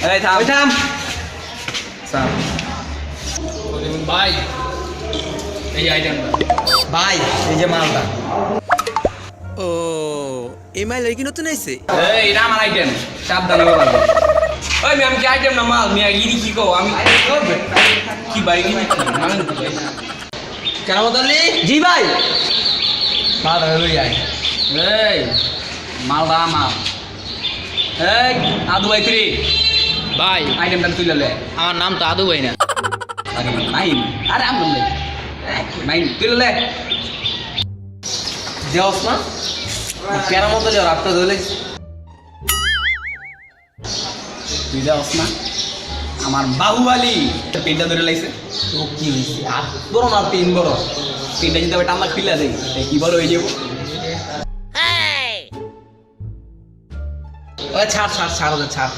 এই থাম থাম স্যার ভাই এই আইটেমটা ভাই এই যে মালটা ও এই মাইল কি নতুন আইছে? এই এটা আমার আইটেম সাবধানে বলবা ওই আমি কি আইটেম না মাল মিয়া ইনি কি কও আমি কি ভাই ইনি কি মানেন কি ভাই কেন বদলি জি ভাই মালটা লই আয় এই মালদা মাল এই আদু ভাই ফ্রি ভাই আইটেমটা তুলে লে আমার নাম তো আদু ভাই না। আরে মাইন আরে আম লে মাইন তুলে লে দেওস না কেন বদলি আর আপটা ধরে তুই যাস না আমার বাহুবালি পেনটা ধরে লাইছে তো কি হইছে আর বড় না তিন বড় পেনটা যদি আমি টাম্বা খুলে দেই কি বড় হয়ে যাবো ওই ছাড় ছাড় ছাড় ওদের ছাড়